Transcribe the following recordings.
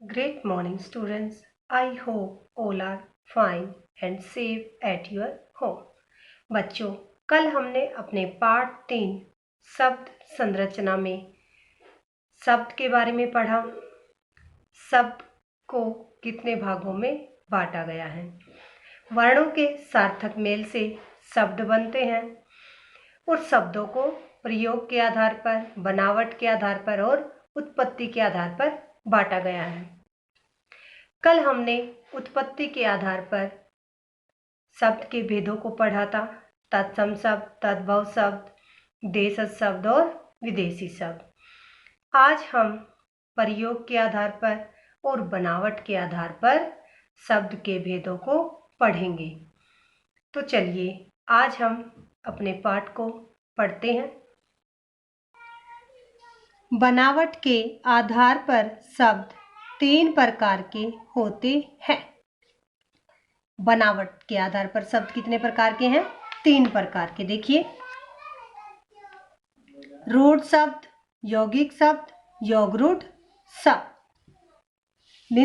Great morning, students. I hope all are fine and safe at your home. बच्चों, कल हमने अपने पाठ 3 शब्द संरचना में शब्द के बारे में पढ़ा। शब्द को कितने भागों में बांटा गया है। वर्णों के सार्थक मेल से शब्द बनते हैं और शब्दों को प्रयोग के आधार पर, बनावट के आधार पर और उत्पत्ति के आधार पर बांटा गया है। कल हमने उत्पत्ति के आधार पर शब्द के भेदों को पढ़ा था। तत्सम शब्द, तद्भव शब्द, देशज शब्द और विदेशी शब्द। आज हम प्रयोग के आधार पर और बनावट के आधार पर शब्द के भेदों को पढ़ेंगे। तो चलिए आज हम अपने पाठ को पढ़ते हैं। बनावट के आधार पर शब्द 3 प्रकार के होते हैं। बनावट के आधार पर शब्द कितने प्रकार के हैं? 3 प्रकार के। देखिए, रूढ़ शब्द, यौगिक शब्द, योगरूढ़ शब्द।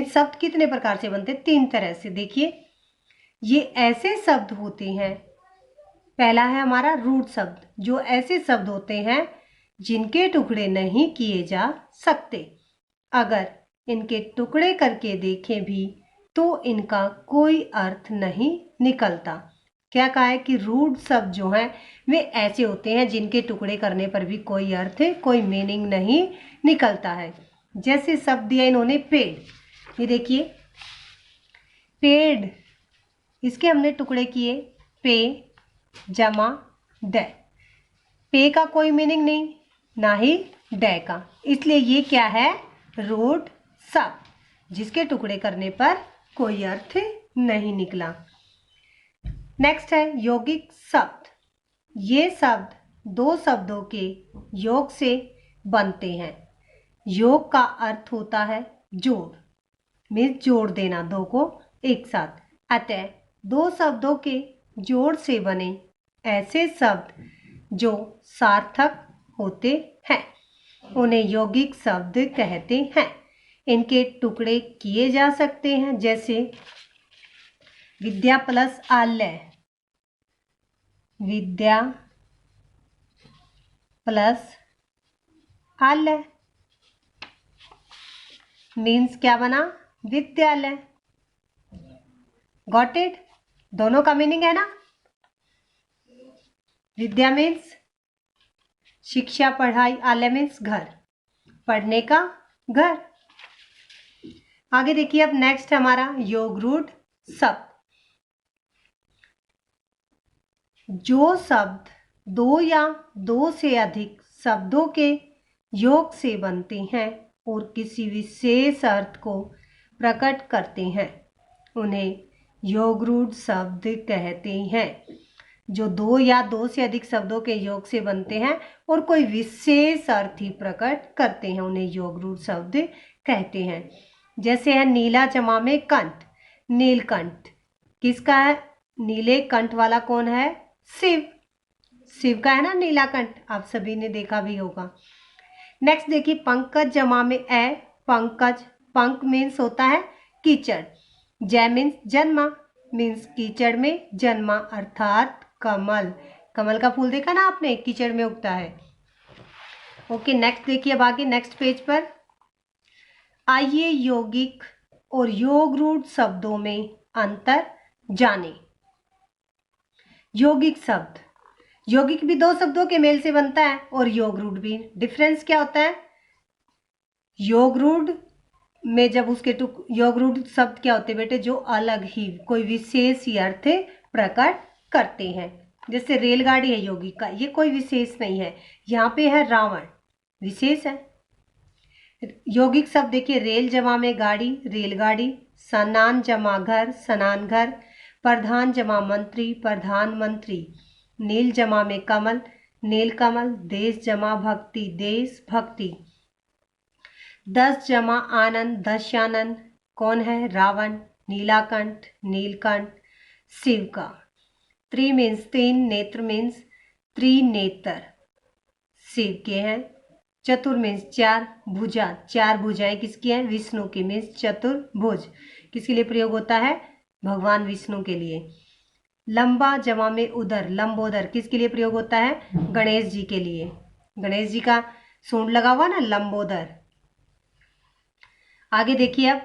शब्द कितने प्रकार से बनते? 3 तरह से। देखिए, ये ऐसे शब्द होते हैं। पहला है हमारा रूढ़ शब्द, जो ऐसे शब्द होते हैं जिनके टुकड़े नहीं किए जा सकते। अगर इनके टुकड़े करके देखें भी तो इनका कोई अर्थ नहीं निकलता। क्या कहा है कि रूढ़ शब्द जो हैं वे ऐसे होते हैं जिनके टुकड़े करने पर भी कोई अर्थ, कोई मीनिंग नहीं निकलता है। जैसे शब्द दिया इन्होंने पेड़। ये देखिए, पेड़, इसके हमने टुकड़े किए पे जमा ड। पे का कोई मीनिंग नहीं, ना ही ड का, इसलिए ये क्या है? रूढ़ शब्द, जिसके टुकड़े करने पर कोई अर्थ नहीं निकला। नेक्स्ट है यौगिक शब्द। ये शब्द 2 शब्दों के योग से बनते हैं। योग का अर्थ होता है जोड़, मीन्स जोड़ देना 2 को एक साथ। अतः 2 शब्दों के जोड़ से बने ऐसे शब्द जो सार्थक होते हैं उन्हें यौगिक शब्द कहते हैं। इनके टुकड़े किए जा सकते हैं, जैसे विद्या प्लस आलय। विद्या प्लस आलय मीन्स क्या बना? विद्यालय। Got it? दोनों का मीनिंग है ना। विद्या मीन्स शिक्षा, पढ़ाई, आलय मीन्स घर, पढ़ने का घर। आगे देखिए, अब नेक्स्ट हमारा योगरूढ़ शब्द। जो शब्द 2 या 2 से अधिक शब्दों के योग से बनते हैं और किसी विशेष अर्थ को प्रकट करते हैं उन्हें योगरूढ़ शब्द कहते हैं। जो 2 या 2 से अधिक शब्दों के योग से बनते हैं और कोई विशेष अर्थ ही प्रकट करते हैं उन्हें योगरूढ़ शब्द कहते हैं। जैसे है नीला जमा में कंठ, नीलकंठ। किसका है? नीले कंठ वाला कौन है? शिव। शिव का है ना नीलाकंठ, आप सभी ने देखा भी होगा। नेक्स्ट देखिए, पंकज जमा में ए, पंकज। पंक मीन्स होता है कीचड़। जय मीन्स जन्मा, मीन्स कीचड़ में जन्मा, अर्थात कमल। कमल का फूल देखा ना आपने, कीचड़ में उगता है। ओके, नेक्स्ट देखिए, अब आगे नेक्स्ट पेज पर। आइए यौगिक और योगरूढ़ शब्दों में अंतर जाने। यौगिक शब्द, यौगिक भी 2 शब्दों के मेल से बनता है और योगरूढ़ भी। डिफरेंस क्या होता है? योगरूढ़ में जब उसके योगरूढ़ शब्द क्या होते हैं बेटे? जो अलग ही कोई विशेष ही अर्थ प्रकट करते हैं। जैसे रेलगाड़ी है यौगिक का, ये कोई विशेष नहीं है। यहाँ पे है रावण, विशेष है। यौगिक शब्द देखिए, रेल जमा में गाड़ी, रेलगाड़ी। स्नान जमा घर, स्नान घर। प्रधान जमा मंत्री, प्रधानमंत्री। नील जमा में कमल, नीलकमल। देश जमा भक्ति, देश भक्ति। 10 जमा आनंद, दशानंद। कौन है? रावण। नीलाकंठ, नीलकंठ, शिव का। 3 मीन्स 3, नेत्र मीन्स त्रिनेत्र, शिव के हैं। चतुर मीन्स चार, भुजा, चार भुजाएं किसकी है? विष्णु की, मीन्स चतुर्भुज। किसके लिए प्रयोग होता है? भगवान विष्णु के लिए। लंबा जमा में उदर, लंबोदर, किसके लिए प्रयोग होता है? गणेश जी के लिए। गणेश जी का सूंड लगा हुआ ना, लंबोदर। आगे देखिए अब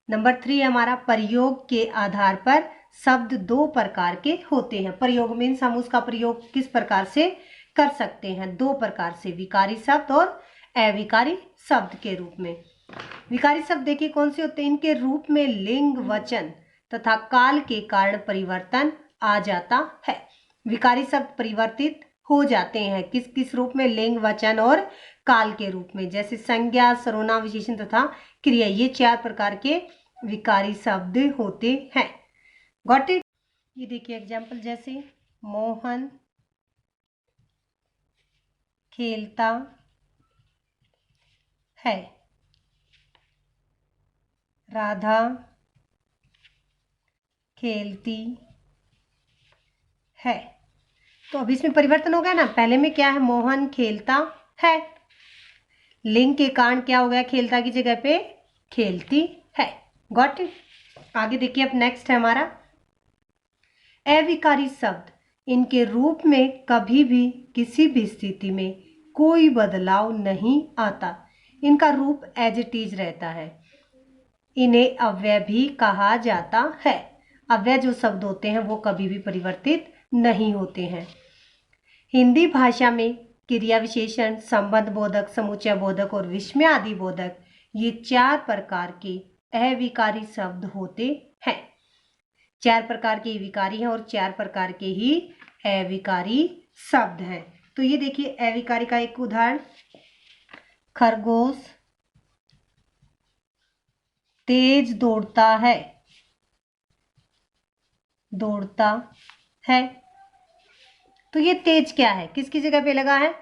नंबर 3 हमारा, प्रयोग के आधार पर शब्द दो प्रकार के होते हैं। प्रयोग मीन्स हम उसका प्रयोग किस प्रकार से कर सकते हैं? दो प्रकार से, विकारी शब्द और अविकारी शब्द के रूप में। विकारी शब्द देखिए कौन से होते हैं? इनके रूप में लिंग, वचन तथा काल के कारण परिवर्तन आ जाता है। विकारी शब्द परिवर्तित हो जाते हैं किस किस रूप में? लिंग, वचन और काल के रूप में। जैसे संज्ञा, सर्वनाम, विशेषण तथा क्रिया, ये चार प्रकार के विकारी शब्द होते हैं। Got it? ये देखिए एग्जाम्पल, जैसे मोहन खेलता है, राधा खेलती है। तो अब इसमें परिवर्तन हो गया ना, पहले में क्या है? मोहन खेलता है, लिंग के कारण क्या हो गया? खेलता की जगह पे खेलती है। Got it? आगे देखिए अब नेक्स्ट है हमारा अविकारी शब्द। इनके रूप में कभी भी किसी भी स्थिति में कोई बदलाव नहीं आता, इनका रूप एज इट इज रहता है। इन्हें अव्यय भी कहा जाता है। अव्यय जो शब्द होते हैं वो कभी भी परिवर्तित नहीं होते हैं। हिंदी भाषा में क्रिया विशेषण, संबंध बोधक, समुच्चय बोधक और विस्मयादि बोधक, ये चार प्रकार के अविकारी शब्द होते हैं। चार प्रकार के विकारी हैं और चार प्रकार के ही अविकारी शब्द हैं। तो ये देखिए अविकारी का एक उदाहरण, खरगोश तेज दौड़ता है, दौड़ता है। तो ये तेज क्या है? किसकी जगह पे लगा है?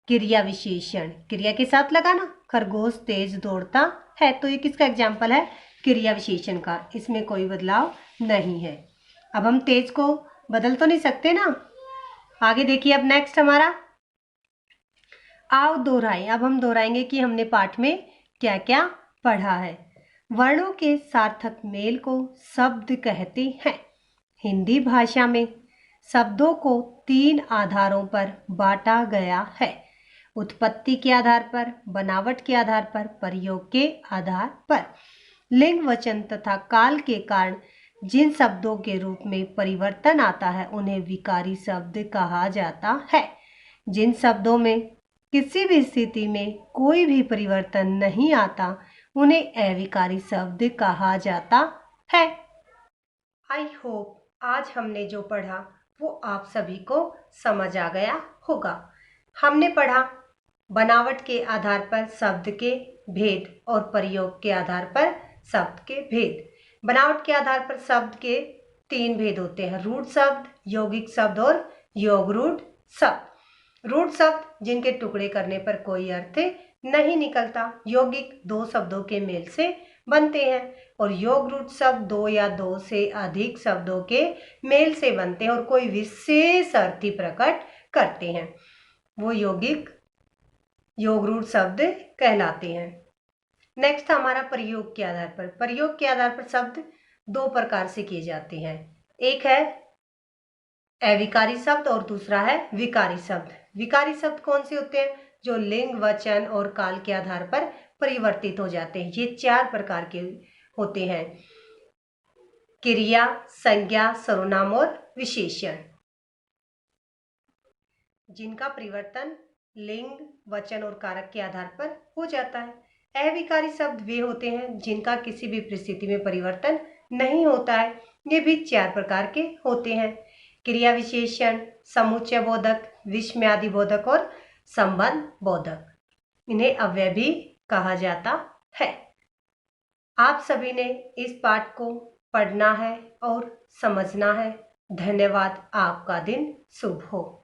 क्रिया विशेषण, क्रिया के साथ लगा ना, खरगोश तेज दौड़ता है। तो ये किसका एग्जाम्पल है? क्रिया विशेषण का, इसमें कोई बदलाव नहीं है। अब हम तेज को बदल तो नहीं सकते ना। आगे देखिए अब नेक्स्ट हमारा, आओ दोहराएं। अब हम दोहराएंगे कि हमने पाठ में क्या क्या पढ़ा है। वर्णों के सार्थक मेल को शब्द कहते हैं। हिंदी भाषा में शब्दों को तीन आधारों पर बांटा गया है, उत्पत्ति के आधार पर, बनावट के आधार पर, प्रयोग के आधार पर। लिंग, वचन तथा काल के कारण जिन शब्दों के रूप में परिवर्तन आता है उन्हें विकारी शब्द कहा जाता है। जिन शब्दों में किसी भी स्थिति में कोई भी परिवर्तन नहीं आता उन्हें अविकारी शब्द कहा जाता है। आई होप आज हमने जो पढ़ा वो आप सभी को समझ आ गया होगा। हमने पढ़ा बनावट के आधार पर शब्द के भेद और प्रयोग के आधार पर शब्द के भेद। बनावट के आधार पर शब्द के तीन भेद होते हैं, रूढ़ शब्द, यौगिक शब्द और योगरूढ़ शब्द। रूढ़ शब्द जिनके टुकड़े करने पर कोई अर्थ नहीं निकलता, यौगिक दो शब्दों के मेल से बनते हैं और योगरूढ़ शब्द दो या दो से अधिक शब्दों के मेल से बनते हैं और कोई विशेष अर्थ ही प्रकट करते हैं, वो यौगिक योगरूढ़ शब्द कहलाते हैं। नेक्स्ट हमारा प्रयोग के आधार पर। प्रयोग के आधार पर शब्द दो प्रकार से किए जाते हैं, एक है अविकारी शब्द और दूसरा है विकारी शब्द। विकारी शब्द कौन से होते हैं? जो लिंग, वचन और काल के आधार पर परिवर्तित हो जाते हैं। ये चार प्रकार के होते हैं, क्रिया, संज्ञा, सर्वनाम और विशेषण, जिनका परिवर्तन लिंग, वचन और कारक के आधार पर हो जाता है। अविकारी शब्द वे होते हैं जिनका किसी भी परिस्थिति में परिवर्तन नहीं होता है। ये भी चार प्रकार के होते हैं, क्रिया विशेषण, समुच्चय बोधक, विस्मयादि बोधक और संबंध बोधक। इन्हें अव्यय भी कहा जाता है। आप सभी ने इस पाठ को पढ़ना है और समझना है। धन्यवाद। आपका दिन शुभ हो।